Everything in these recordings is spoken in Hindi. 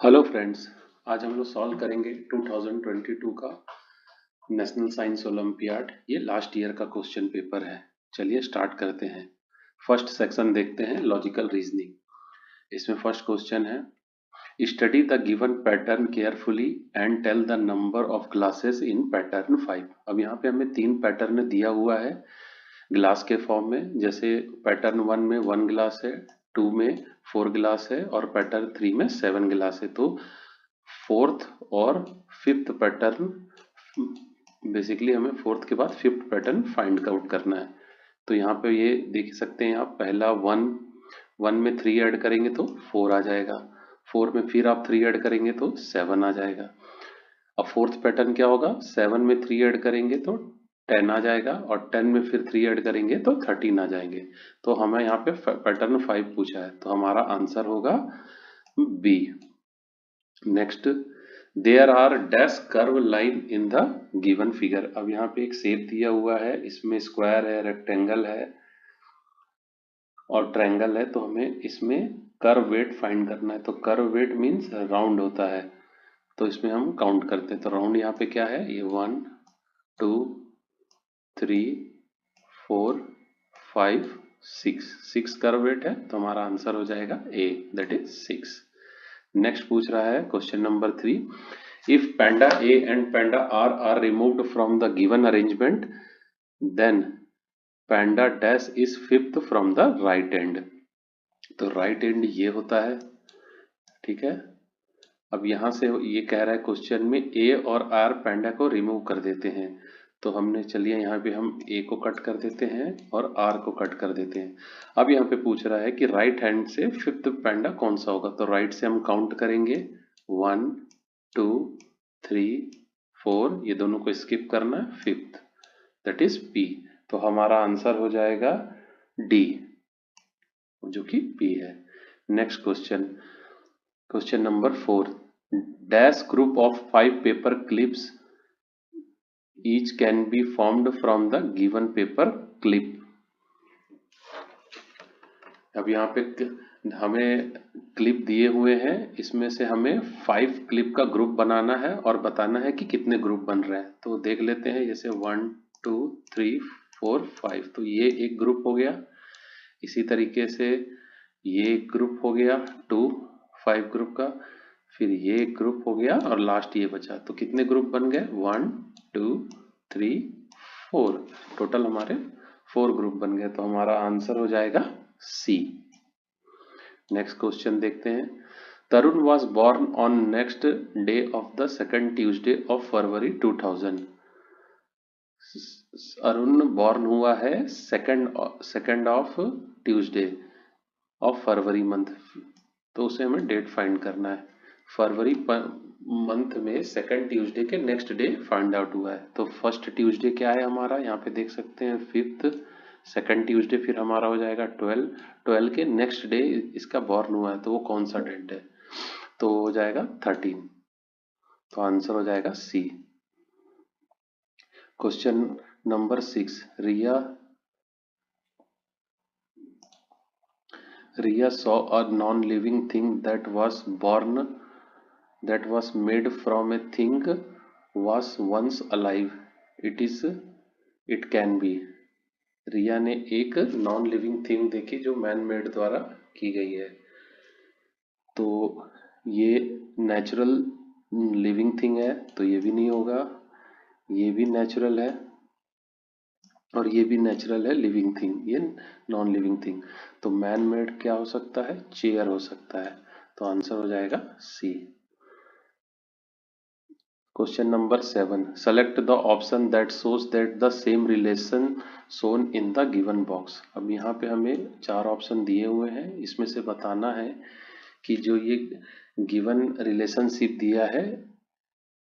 हेलो फ्रेंड्स, आज हम लोग सॉल्व करेंगे 2022 का नेशनल साइंस ओलंपियाड। ये लास्ट ईयर का क्वेश्चन पेपर है। चलिए स्टार्ट करते हैं। फर्स्ट सेक्शन देखते हैं, लॉजिकल रीजनिंग। इसमें फर्स्ट क्वेश्चन है, study the given pattern carefully and tell the number of glasses in pattern 5। अब यहाँ पे हमें 3 पैटर्न दिया हुआ है ग्लास के फॉर्म में। जैसे पैटर्न 1 में 1 ग्लास है, 2 में 4 ग्लास है और पैटर्न 3 में 7 ग्लास है। तो फोर्थ और फिफ्थ पैटर्न, बेसिकली हमें फोर्थ के बाद फिफ्थ पैटर्न फाइंड आउट करना है। तो यहाँ पे ये देख सकते हैं आप, पहला 1 में 3 ऐड करेंगे तो 4 आ जाएगा, 4 में फिर आप 3 ऐड करेंगे तो 7 आ जाएगा। अब फोर्थ पैटर्न क्या होगा, 7 में 3 ऐड करेंगे तो 10 आ जाएगा और 10 में फिर 3 ऐड करेंगे तो 13 आ जाएंगे। तो हमें यहाँ पे पैटर्न 5 पूछा है, तो हमारा आंसर होगा B. Next, there are dash curve line in the given figure. अब यहाँ पे एक शेप दिया हुआ है, इसमें स्क्वायर है, रेक्टेंगल है और ट्रायंगल है। तो हमें इसमें कर्व वेट फाइंड करना है। तो कर्व वेट मीन्स राउंड होता है, तो इसमें हम काउंट करते हैं। तो राउंड यहाँ पे क्या है, ये 1 2 3 4 5 6 कर्व वेट है। तो हमारा आंसर हो जाएगा ए, दैट इज 6। नेक्स्ट पूछ रहा है question number 3, if panda A and panda R are removed from the given arrangement, then panda dash is fifth from the right end। तो right end ये होता है, ठीक है। अब यहां से ये कह रहा है क्वेश्चन में A और R पैंडा को रिमूव कर देते हैं। तो हमने, चलिए यहाँ पे हम A को कट कर देते हैं और R को कट कर देते हैं। अब यहाँ पे पूछ रहा है कि राइट हैंड से फिफ्थ पैंडा कौन सा होगा। तो राइट से हम काउंट करेंगे 1 2 3 4, ये दोनों को स्किप करना है, फिफ्थ दैट इज P। तो हमारा आंसर हो जाएगा D, जो कि P है। Next question, question number 4, dash group of 5 paper clips each can be formed from the given paper clip। अब यहाँ पे हमें क्लिप दिए हुए हैं, इसमें से हमें 5 क्लिप का ग्रुप बनाना है और बताना है कि कितने ग्रुप बन रहे हैं। तो देख लेते हैं, जैसे 1 2 3 4 5, तो ये एक ग्रुप हो गया। इसी तरीके से ये एक ग्रुप हो गया 5 ग्रुप का, फिर ये एक ग्रुप हो गया और लास्ट ये बचा। तो कितने ग्रुप बन गए, 1 2 3 4, टोटल हमारे 4 ग्रुप बन गए। तो हमारा आंसर हो जाएगा सी। नेक्स्ट क्वेश्चन देखते हैं, Tarun was born on next day of the second Tuesday of February 2000। Arun born हुआ है second of Tuesday of February month. तो उसे हमें डेट फाइंड करना है। फरवरी मंथ में सेकेंड ट्यूसडे के नेक्स्ट डे फाइंड आउट हुआ है। तो फर्स्ट ट्यूसडे क्या है हमारा, यहाँ पे देख सकते हैं 5th, सेकेंड ट्यूसडे फिर हमारा हो जाएगा 12 के नेक्स्ट डे इसका बॉर्न हुआ है, तो वो कौन सा डेट है, तो हो जाएगा 13। तो आंसर हो जाएगा C. Question number 6, Riya saw a non-living thing that was made from a thing was once alive. It can be। रिया ने एक नॉन लिविंग थिंग देखी जो मैन मेड द्वारा की गई है। तो ये नेचुरल लिविंग थिंग है, तो ये भी नहीं होगा। ये भी नेचुरल है और ये भी नेचुरल है लिविंग थिंग, ये नॉन लिविंग थिंग। तो मैन मेड क्या हो सकता है, चेयर हो सकता है। तो आंसर हो जाएगा C. Question number 7, select the option that shows that the same relation shown in the given box. अब यहाँ पे हमें 4 ऑप्शन दिए हुए हैं, इसमें से बताना है कि जो ये गिवन रिलेशनशिप दिया है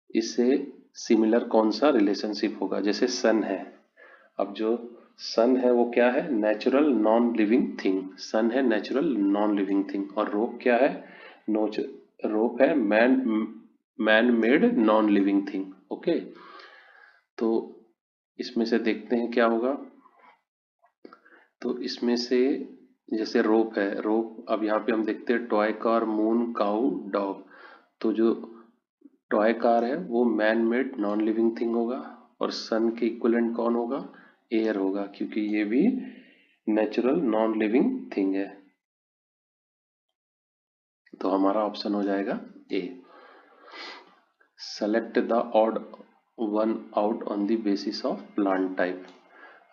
इससे सिमिलर कौन सा रिलेशनशिप होगा। जैसे सन है, अब जो सन है वो क्या है, नेचुरल नॉन लिविंग थिंग। सन है नेचुरल नॉन लिविंग थिंग। और रोप क्या है, रोप है man made non living thing. Okay, तो इसमें से देखते हैं क्या होगा। तो इसमें से जैसे रोप है, रोप, अब यहाँ पे हम देखते हैं टॉय कार, मून, काऊ, डॉग। तो जो टॉय कार है वो man made non living thing होगा, और सन के इक्विवेलेंट कौन होगा? एयर होगा, क्योंकि ये भी नेचुरल नॉन लिविंग थिंग है। तो हमारा ऑप्शन हो जाएगा A. Select the odd one out on the basis of plant type.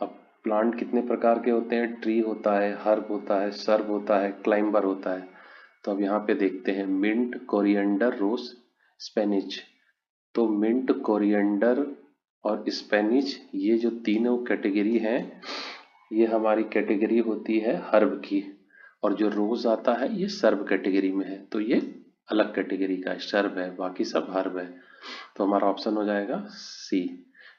अब प्लांट कितने प्रकार के होते हैं? ट्री होता है, हर्ब होता है, सर्ब होता है, क्लाइंबर होता है। तो अब यहाँ पे देखते हैं, मिंट, कोरिएंडर, रोज, स्पेनिच। तो मिंट, कोरिएंडर और स्पेनिच, ये जो तीनों कैटेगरी हैं, ये हमारी कैटेगरी होती है हर्ब की। और जो रोज आता है ये सर्ब कैटेगरी में है, तो ये अलग कैटेगरी का है, सर्ब है, बाकी सब हर्ब है। तो हमारा ऑप्शन हो जाएगा C.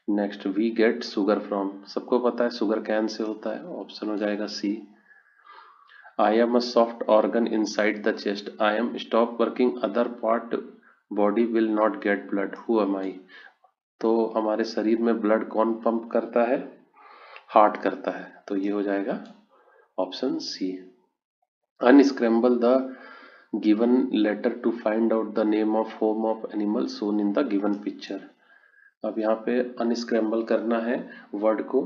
Next, we get sugar from, सबको पता है शुगर कैन से होता है, ऑप्शन हो जाएगा C. I am a soft organ inside the chest, I am stop working other part body will not get blood, who am I. तो हमारे शरीर में ब्लड कौन पंप करता है? हार्ट करता है, तो ये हो जाएगा option C. Unscramble the given letter to find out the name of home of animal shown in the given picture. अब यहाँ पे अनस्क्रैम्बल करना है वर्ड को,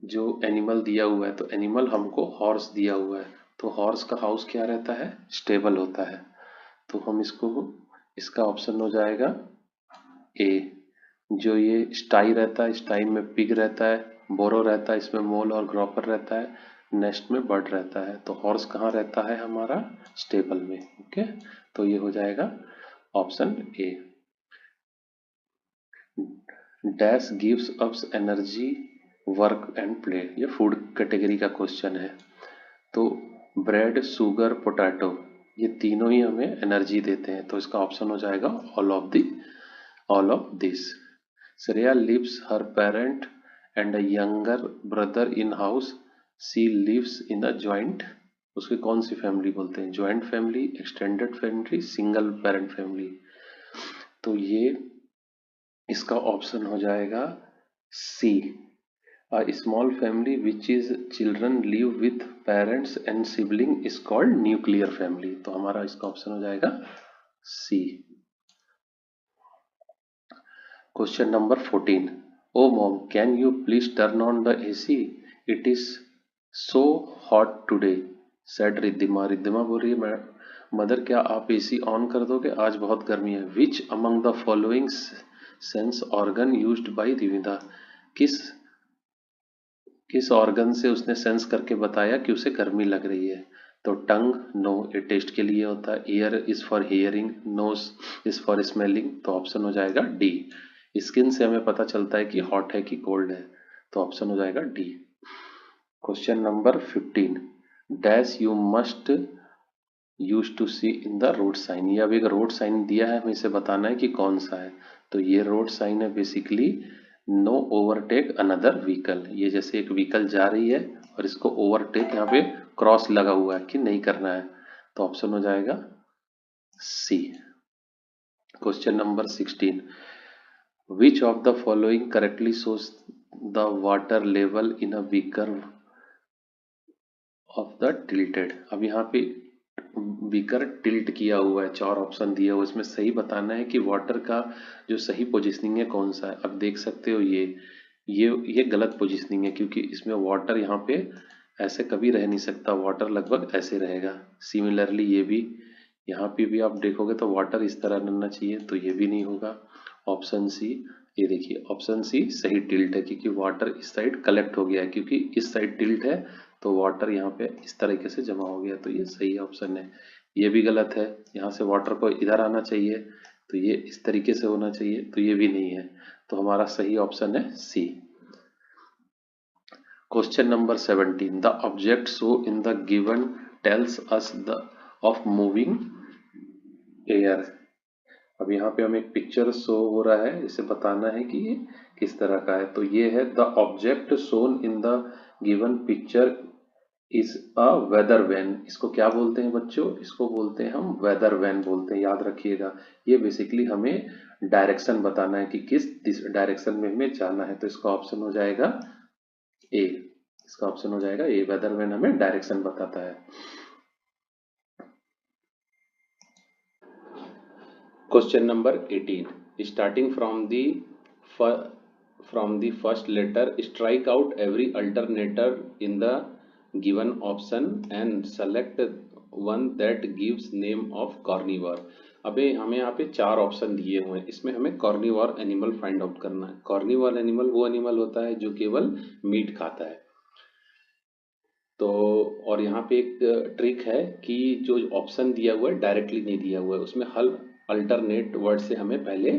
जो एनिमल दिया हुआ है, तो एनिमल हमको हॉर्स दिया हुआ है, तो हॉर्स का हाउस क्या रहता है? स्टेबल होता है। तो हम इसका ऑप्शन हो जाएगा ए। जो ये स्टाई रहता है, स्टाई में पिग रहता है, बोरो रहता है, इसमें मोल और ग्रॉपर रहता है, नेस्ट में बर्ड रहता है। तो हॉर्स कहाँ रहता है? हमारा स्टेबल में। ओके, तो ये हो जाएगा option A. Dash gives ups energy, work and play, ये फूड कैटेगरी का क्वेश्चन है। तो ब्रेड, शुगर, पोटैटो, ये तीनों ही हमें एनर्जी देते हैं, तो इसका ऑप्शन हो जाएगा all of this. Shreya lives her parent and a younger brother in house, she lives in a joint, उसकी कौन सी फैमिली बोलते हैं? Joint family, extended family, single parent family. तो ये इसका ऑप्शन हो जाएगा C. A small family which is children live with parents and sibling is called nuclear family. तो हमारा इसका ऑप्शन हो जाएगा C. Question number 14। Oh mom, can you please turn on the AC, it is so hot today, said Riddhima. Riddhima बोल रही है, मदर क्या आप एसी ऑन कर दोगे, आज बहुत गर्मी है। Which among the following sense organ used by Divida, किस किस ऑर्गन से उसने सेंस करके बताया कि उसे गर्मी लग रही है? तो टंग, नो, ये टेस्ट के लिए होता है। Ear is for hearing, nose is for smelling, तो ऑप्शन हो जाएगा डी। स्किन से हमें पता चलता है कि हॉट है कि कोल्ड है, तो ऑप्शन हो जाएगा D. Question number 15। Dash you must use to see in the road sign, ये अब एक रोड साइन दिया है, हमें इसे बताना है कि कौन सा है। तो ये रोड साइन है basically no overtake another vehicle, ये जैसे एक व्हीकल जा रही है और इसको ओवरटेक यहाँ पे क्रॉस लगा हुआ है कि नहीं करना है, तो ऑप्शन हो जाएगा C. Question number 16। Which of the following correctly shows the water level in a beaker of the tilted. अब यहाँ पे बीकर टिल्ट किया हुआ है, चार ऑप्शन दिए हुए, इसमें सही बताना है कि वाटर का जो सही पोजीशनिंग है कौन सा है। अब देख सकते हो ये गलत पोजीशनिंग है, क्योंकि इसमें वाटर यहाँ पे ऐसे कभी रह नहीं सकता, वाटर लगभग ऐसे रहेगा। सिमिलरली ये भी, यहाँ पे भी आप देखोगे तो वाटर इस तरह रहना चाहिए, तो ये भी नहीं होगा। ऑप्शन सी, ये देखिए ऑप्शन सी सही टिल्ट है, क्योंकि वाटर इस साइड कलेक्ट हो गया है, क्योंकि इस साइड टिल्ट है तो वाटर यहाँ पे इस तरीके से जमा हो गया, तो ये सही ऑप्शन है। ये भी गलत है, यहाँ से वाटर को इधर आना चाहिए, तो ये इस तरीके से होना चाहिए, तो ये भी नहीं है। तो हमारा सही ऑप्शन है C. Question number 17। The object show in the given tells us the of moving air. अब यहाँ पे हमें एक पिक्चर शो हो रहा है, इसे बताना है कि ये किस तरह का है। तो ये है the object shown in the given picture is a weather vane. इसको क्या बोलते हैं बच्चों? इसको बोलते हैं हम वेदर वैन बोलते हैं, याद रखिएगा। ये बेसिकली हमें डायरेक्शन बताना है कि किस डायरेक्शन में हमें जाना है, तो इसका ऑप्शन हो जाएगा ए। इसका ऑप्शन हो जाएगा ए, वेदर वैन हमें डायरेक्शन बताता है। Question number 18. Starting from the first letter, strike out every alternator in the given option and select one that gives name of carnivore. अबे हमें यहाँ पे 4 ऑप्शन दिए हुए हैं, इसमें हमें कार्निवोर एनिमल फाइंड आउट करना है। कार्निवोर एनिमल वो एनिमल होता है जो केवल मीट खाता है। तो और यहाँ पे एक ट्रिक है कि जो ऑप्शन दिया हुआ है डायरेक्टली नहीं दिया हुआ है, उसमें हल अल्टरनेट वर्ड से हमें पहले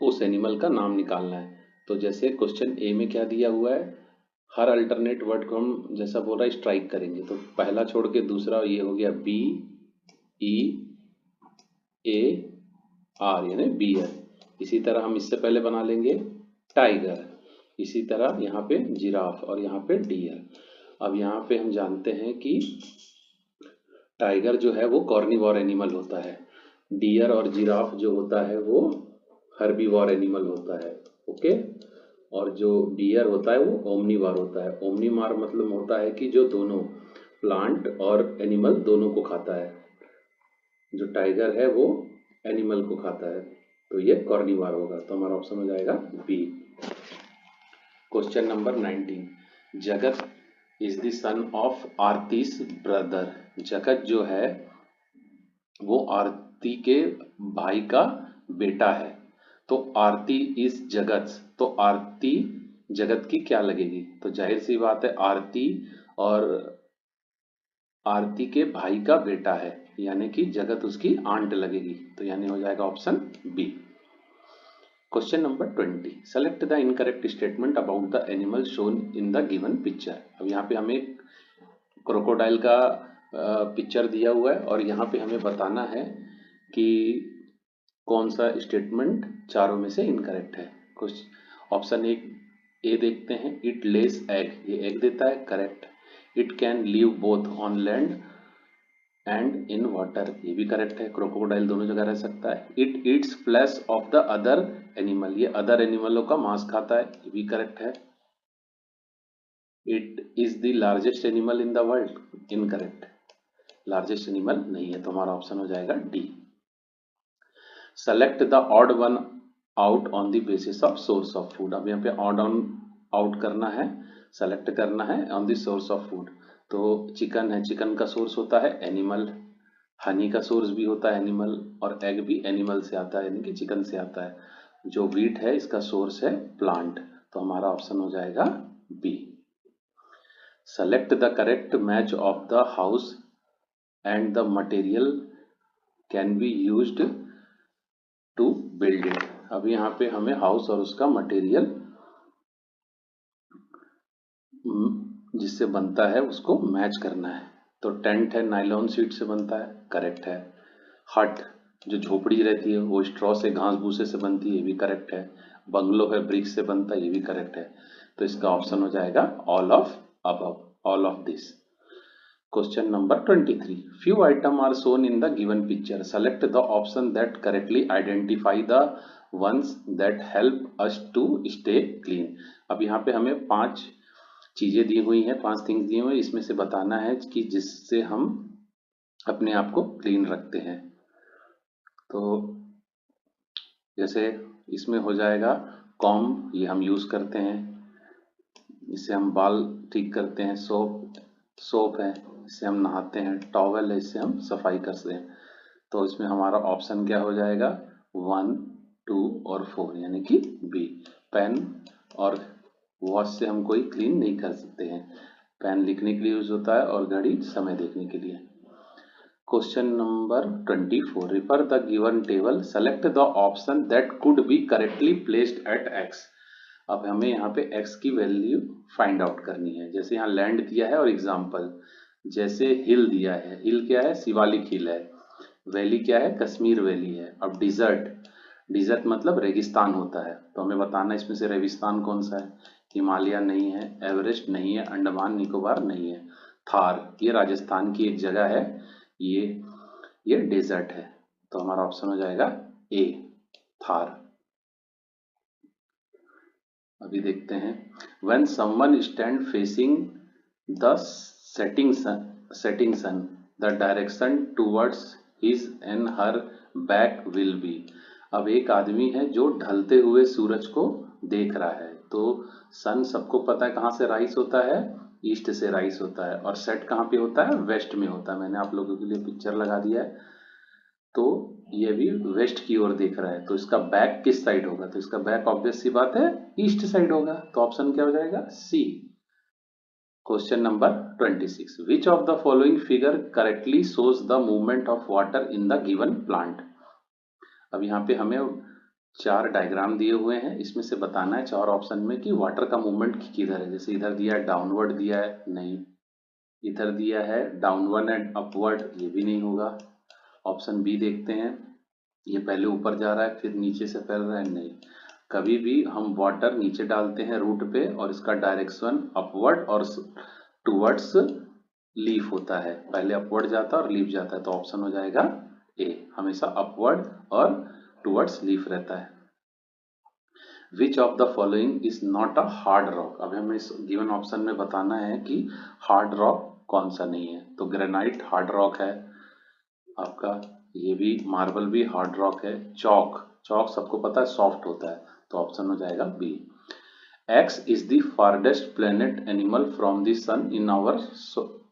उस एनिमल का नाम निकालना है। तो जैसे क्वेश्चन ए में क्या दिया हुआ है, हर अल्टरनेट वर्ड को हम जैसा बोल रहा है स्ट्राइक करेंगे। तो पहला छोड़ के दूसरा ये हो गया बी ई ए आर यानी बियर। इसी तरह हम इससे पहले बना लेंगे टाइगर, इसी तरह यहाँ पे जिराफ और यहाँ पे डियर। अब यहाँ पे हम जानते हैं कि टाइगर जो है वो कार्निवोर एनिमल होता है, डियर और जिराफ जो होता है वो हर्बीवोर एनिमल होता है। ओके, और जो डियर होता है वो ओमनीवोर होता है। ओमनीवोर मतलब होता है कि जो दोनों प्लांट और एनिमल दोनों को खाता है। जो टाइगर है वो एनिमल को खाता है, तो ये कार्निवोर होगा। तो हमारा ऑप्शन हो जाएगा B. Question number 19. Jagat is the son of Aarti's brother. Jagat जो है वो आरती के भाई का बेटा है। तो आरती इज जगत, तो आरती जगत की क्या लगेगी? तो जाहिर सी बात है आरती और आरती के भाई का बेटा है, यानी कि जगत उसकी आंट लगेगी। तो यानी हो जाएगा option B. Question number 20. Select the incorrect statement about the animal shown in the given picture. अब यहाँ पे हमें क्रोकोडाइल का पिक्चर दिया हुआ है और यहाँ पे हमें बताना है कि कौन सा स्टेटमेंट चारों में से इनकरेक्ट है। कुछ ऑप्शन ए देखते हैं। इट लेस एग, ये एग देता है, correct. It can live both on land and in water, ये भी करेक्ट है, क्रोकोडाइल दोनों जगह रह सकता है। It eats flash of the other animal, ये अदर एनिमलों का मांस खाता है, ये भी करेक्ट है। It is the largest animal in the world, incorrect, largest animal नहीं है। तो हमारा ऑप्शन हो जाएगा D. Select the odd one out on the basis of source of food. अब यहाँ पे ऑड ऑन आउट करना है, सेलेक्ट करना है on the source of food. तो चिकन है, चिकन का सोर्स होता है एनिमल, हनी का सोर्स भी होता है एनिमल, और एग भी एनिमल से आता है यानी कि चिकन से आता है। जो व्हीट है इसका सोर्स है प्लांट, तो हमारा ऑप्शन हो जाएगा B. Select the correct match of the house and the material can be used to build it. अब यहाँ पे हमें हाउस और उसका मटेरियल जिससे बनता है उसको मैच करना है। तो टेंट है नायलॉन शीट से बनता है, करेक्ट है। हट जो झोपड़ी रहती है वो स्ट्रॉ से, घास भूसे से बनती है, ये भी करेक्ट है। बंगलो है ब्रिक से बनता है, ये भी करेक्ट है। तो इसका ऑप्शन हो जाएगा all of above, all of this. Question number 23. Few items are shown in the given picture. Select the option that correctly identify the ones that help us to stay clean. अब यहाँ पे हमें 5 चीजें दी हुई हैं, 5 थिंग्स दी हुई हैं, इसमें से बताना है कि जिससे हम अपने आप को क्लीन रखते हैं। तो जैसे इसमें हो जाएगा कॉम्ब, ये हम यूज करते हैं, इससे हम बाल ठीक करते हैं। सोप है, इससे हम नहाते हैं। टॉवल है, इससे हम सफाई करते हैं। तो इसमें हमारा ऑप्शन क्या हो जाएगा, 1, 2 और 4 यानी कि बी। पेन और वॉच से हम कोई क्लीन नहीं कर सकते हैं। पेन लिखने के लिए यूज होता है और घड़ी समय देखने के लिए। Question number 24. Refer the given table, select the option that could be correctly placed at x. अब हमें यहाँ पे x की वैल्यू फाइंड आउट करनी है। जैसे यहाँ लैंड दिया है और एग्जाम्पल, जैसे हिल दिया है, हिल क्या है, शिवालिक हिल है। वैली क्या है, कश्मीर वैली है। अब डिजर्ट, डिजर्ट मतलब रेगिस्तान होता है। तो हमें बताना इसमें से रेगिस्तान कौन सा है। हिमालय नहीं है, एवरेस्ट नहीं है, अंडमान निकोबार नहीं है। थार, ये राजस्थान की एक जगह है, ये डेजर्ट है। तो हमारा ऑप्शन हो जाएगा ए, थार। अभी देखते हैं। When someone stand facing the setting sun, the direction towards his and her back will be. अब एक आदमी है जो ढलते हुए सूरज को देख रहा है। तो सन सबको पता है कहाँ से राइज होता है, ईस्ट से राइज होता है, और सेट कहाँ पे होता है, वेस्ट में होता है। मैंने आप लोगों के लिए पिक्चर लगा दिया है। तो ये भी वेस्ट की ओर देख रहा है, तो इसका बैक किस साइड होगा, तो इसका बैक ऑब्वियस सी बात है ईस्ट साइड होगा। तो ऑप्शन क्या हो जाएगा, C. Question number 26, which of the following figure correctly shows the movement of water in the given plant. अब यहाँ पे हमें 4 डायग्राम दिए हुए हैं, इसमें से बताना है 4 ऑप्शन में कि वाटर का मूवमेंट किधर है। जैसे इधर दिया है डाउनवर्ड दिया है, नहीं। इधर दिया है डाउनवर्ड एंड अपवर्ड, ये भी नहीं होगा। ऑप्शन बी देखते हैं, ये पहले ऊपर जा रहा है फिर नीचे से फैल रहा है, नहीं। कभी भी हम वाटर नीचे डालते हैं रूट पे और इसका डायरेक्शन अपवर्ड और टुवर्ड्स लीफ होता है, पहले अपवर्ड जाता है और लीफ जाता है। तो ऑप्शन हो जाएगा ए, हमेशा अपवर्ड और टुवर्ड्स लीफ रहता है। विच of the following is not a hard rock. अब हमें इस गिवन ऑप्शन में बताना है कि हार्ड रॉक कौन सा नहीं है। तो ग्रेनाइट हार्ड रॉक है आपका, ये भी मार्बल भी हार्ड रॉक है। चौक, चौक सबको पता है सॉफ्ट होता है, तो ऑप्शन हो जाएगा B. X is the farthest planet animal from the sun in our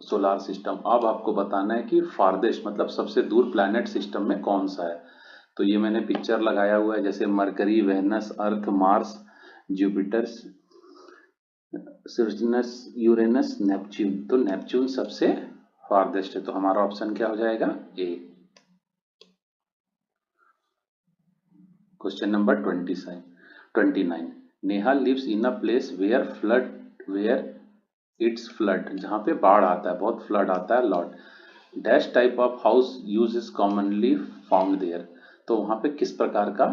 solar system. अब आपको बताना है कि फारदेस्ट मतलब सबसे दूर प्लैनेट सिस्टम में कौन सा है। तो ये मैंने पिक्चर लगाया हुआ है, जैसे Mercury, Venus, Earth, Mars, Jupiter, Saturn's, Uranus, Neptune. तो नेपच्यून सबसे फारदेस्ट है, तो हमारा ऑप्शन क्या हो जाएगा, A. Question number 29, Neha lives in a place where it's flood, जहाँ पे बाढ़ आता है, बहुत फ्लड आता है lot. Dash type of house use is commonly found there. तो वहाँ पे किस प्रकार का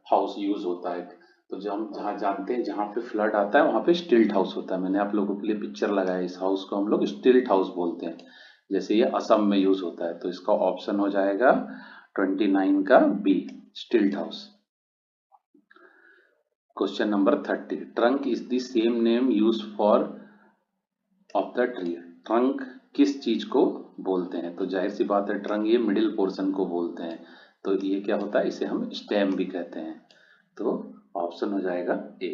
हाउस यूज होता है। तो जो हम जहाँ जानते हैं जहाँ पे फ्लड आता है वहाँ पे स्टिल्ट हाउस होता है। मैंने आप लोगों के लिए पिक्चर लगाया, इस हाउस को हम लोग स्टिल्ट हाउस बोलते हैं। जैसे ये असम में यूज होता है, तो इसका ऑप्शन हो जाएगा 29 का B, stilt house. Question number 30, trunk is the same name use for of the tree. Trunk किस चीज को बोलते हैं, तो जाहिर सी बात है ट्रंक ये मिडिल पोर्शन को बोलते हैं। तो ये क्या होता है, इसे हम स्टेम भी कहते हैं। तो ऑप्शन हो जाएगा ए।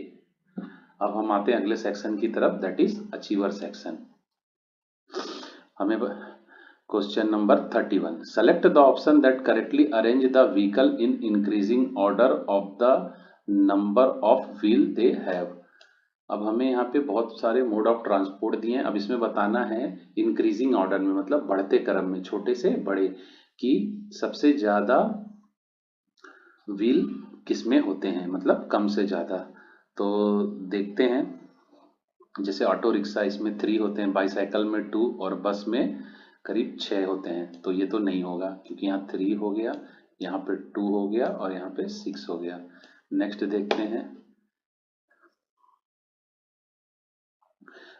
अब हम आते हैं अगले सेक्शन की तरफ, दैट इज अचीवर सेक्शन। हमें question number 31, select the option that correctly arrange the vehicle in increasing order of the number of wheel they have. अब हमें यहाँ पे बहुत सारे मोड ऑफ ट्रांसपोर्ट दिए हैं। अब इसमें बताना है इंक्रीजिंग ऑर्डर में, मतलब बढ़ते क्रम में, छोटे से बड़े, कि सबसे ज्यादा व्हील किसमें होते हैं, मतलब कम से ज्यादा। तो देखते हैं, जैसे ऑटो रिक्शा, इसमें 3 होते हैं, बाईसाइकिल में 2 और बस में करीब 6 होते हैं। तो ये तो नहीं होगा क्योंकि यहाँ 3 हो गया, यहाँ पे 2 हो गया और यहाँ पे 6 हो गया। नेक्स्ट देखते हैं,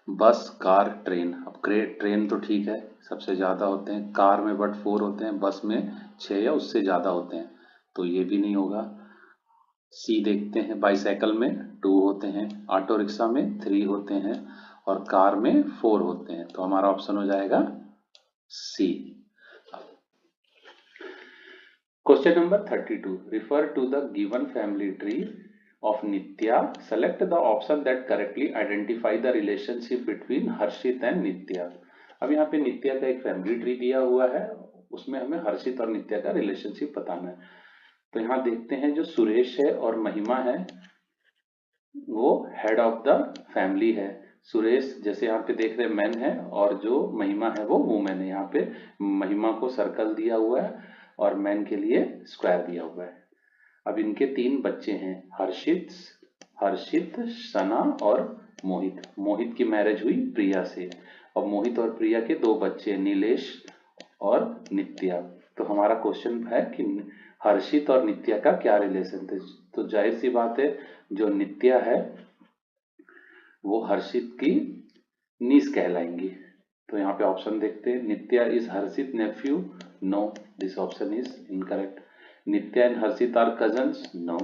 बस, कार, ट्रेन। अब ट्रेन तो ठीक है सबसे ज्यादा होते हैं, कार में बट 4 होते हैं, बस में 6 या उससे ज्यादा होते हैं, तो ये भी नहीं होगा। सी देखते हैं, बाईसाइकिल में 2 होते हैं, ऑटो रिक्शा में 3 होते हैं और कार में 4 होते हैं। तो हमारा ऑप्शन हो जाएगा C. Question number 32, refer to the given family tree of Nitya, select the option that correctly identify the relationship between Harshit and नित्या। अब यहाँ पे नित्या का एक फैमिली ट्री दिया हुआ है, उसमें हमें हर्षित और नित्या का रिलेशनशिप बताना है। तो यहाँ देखते हैं, जो सुरेश है और महिमा है वो हेड ऑफ द फैमिली है। सुरेश जैसे यहाँ पे देख रहे हैं मैन है, और जो महिमा है वो वुमेन है। यहाँ पे महिमा को सर्कल दिया हुआ है और मैन के लिए स्क्वायर दिया हुआ है। अब इनके 3 बच्चे हैं, हर्षित, सना और मोहित। मोहित की मैरिज हुई प्रिया से, और मोहित और प्रिया के 2 बच्चे, नीलेश और नित्या। तो हमारा क्वेश्चन है कि हर्षित और नित्या का क्या रिलेशन थे। तो जाहिर सी बात है, जो नित्या है वो हर्षित की नीस कहलाएंगी। तो यहाँ पे ऑप्शन देखते हैं, Nitya is Harshit nephew, no, this option is incorrect. Nitya and Harshit are cousins, no.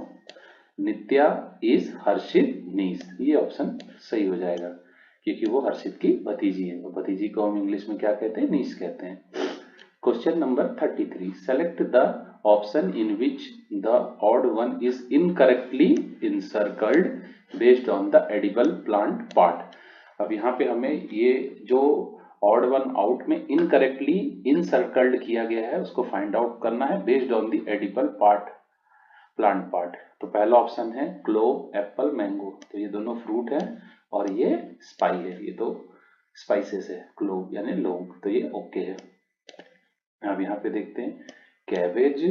Nitya is Harshit niece, ये ऑप्शन सही हो जाएगा क्योंकि वो हर्षित की भतीजी है, और भतीजी को हम इंग्लिश में क्या कहते हैं, नीस कहते हैं। Question number 33, select the option in which the odd one is incorrectly इंसर्कल्ड based on the edible plant part. अब यहाँ पे हमें ये जो ऑड वन आउट में इनकरेक्टली इनसर्कल्ड किया गया है उसको फाइंड आउट करना है based on the edible part plant part. तो पहला ऑप्शन है क्लोव, एप्पल, मैंगो, तो ये दोनों फ्रूट है और ये स्पाई है, ये तो स्पाइसेस है, क्लोव यानी लौंग, तो ये ओके है। अब यहाँ पे देखते हैं कैबेज,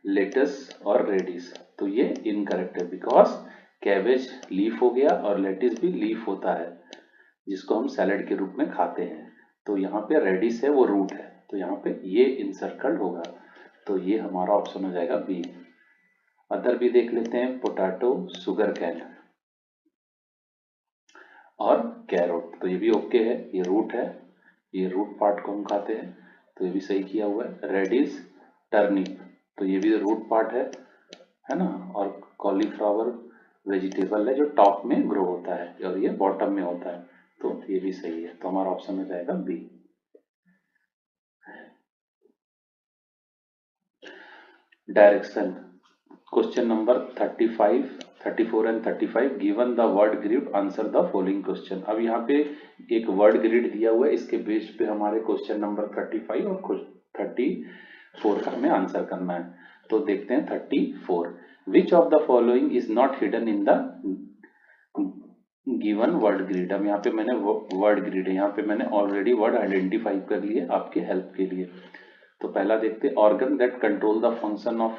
लेटस और रेडिस, तो ये इनकरेक्ट है बिकॉज कैबेज लीफ हो गया और लेटिस भी लीफ होता है जिसको हम सैलेड के रूप में खाते हैं। तो यहाँ पे रेडिस है वो रूट है, तो यहाँ पे ये इनसर्कल्ड होगा, तो ये हमारा ऑप्शन हो जाएगा बी। अदर भी देख लेते हैं, पोटैटो, शुगर कैन और कैरोट, तो ये भी ओके है, ये रूट है, ये रूट पार्ट को हम खाते हैं, तो ये भी सही किया हुआ है। रेडिस, टर्निप, तो ये भी रूट पार्ट है ना, और कॉलीफ्लावर वेजिटेबल है जो टॉप में ग्रो होता है और ये बॉटम में होता है, तो ये भी सही है, तो हमारा ऑप्शन हो जाएगा B. Direction, question number 35, 34 and 35, given the word grid answer the following question. अब यहाँ पे एक वर्ड ग्रिड दिया हुआ है, इसके बेस पे हमारे क्वेश्चन नंबर 35 और 34 का हमें आंसर करना है। तो देखते हैं 34, विच of the following is not hidden in the given word grid. अब यहाँ पे मैंने वर्ड ग्रिड है, यहाँ पे मैंने ऑलरेडी वर्ड आइडेंटिफाई कर लिए आपके हेल्प के लिए। तो पहला देखते हैं, organ that control the function of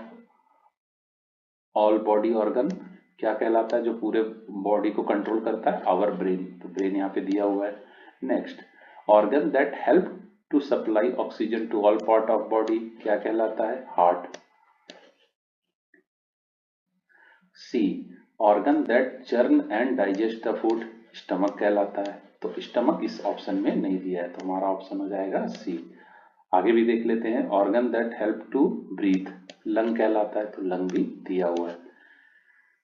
all body organ, क्या कहलाता है जो पूरे बॉडी को कंट्रोल करता है, आवर ब्रेन, तो ब्रेन यहाँ पे दिया हुआ है। Next, organ that help to supply oxygen to all part of body, क्या कहलाता है, heart. C, organ that churn and digest the food, stomach कहलाता है, तो स्टमक इस ऑप्शन में नहीं दिया है, तो हमारा ऑप्शन हो जाएगा सी। आगे भी देख लेते हैं, organ that help to breathe, lung कहलाता है, तो लंग भी दिया हुआ है,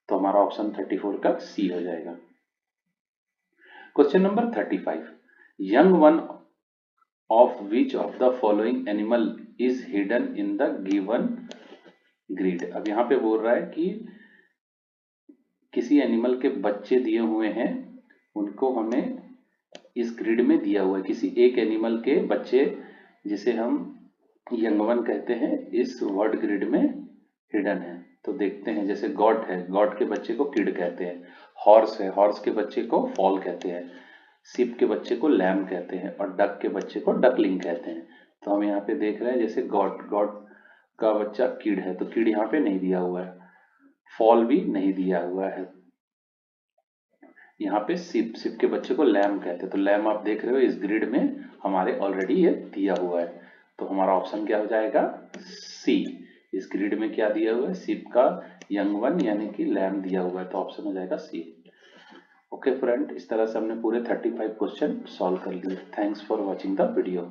तो हमारा ऑप्शन 34 का सी हो जाएगा। Question number 35, young one of which of the following animal is hidden in the given grid. अब यहाँ पे बोल रहा है कि किसी एनिमल के बच्चे दिए हुए हैं, उनको हमें इस ग्रिड में दिया हुआ है, किसी एक एनिमल के बच्चे जिसे हम यंग वन कहते हैं इस वर्ड ग्रिड में हिडन है। तो देखते हैं, जैसे गॉट है, गॉट के बच्चे को किड कहते हैं, हॉर्स है, हॉर्स के बच्चे को फॉल कहते हैं, शिप के बच्चे को लैम कहते हैं और डक के बच्चे को डकलिंग कहते हैं। तो हम यहाँ पे देख रहे हैं, जैसे गॉट, गॉट का बच्चा किड है, तो किड यहाँ पे नहीं दिया हुआ है, फॉल भी नहीं दिया हुआ है, यहाँ पे शिप, शिप के बच्चे को लैम कहते हैं, तो लैम आप देख रहे हो इस ग्रिड में हमारे ऑलरेडी ये दिया हुआ है, तो हमारा ऑप्शन क्या हो जाएगा, सी। इस ग्रिड में क्या दिया हुआ है, शिप का यंग वन यानी कि लैम दिया हुआ है, तो ऑप्शन हो जाएगा सी। ओके फ्रेंड, इस तरह से हमने पूरे 35 क्वेश्चन सॉल्व कर लिए। Thanks for watching the video.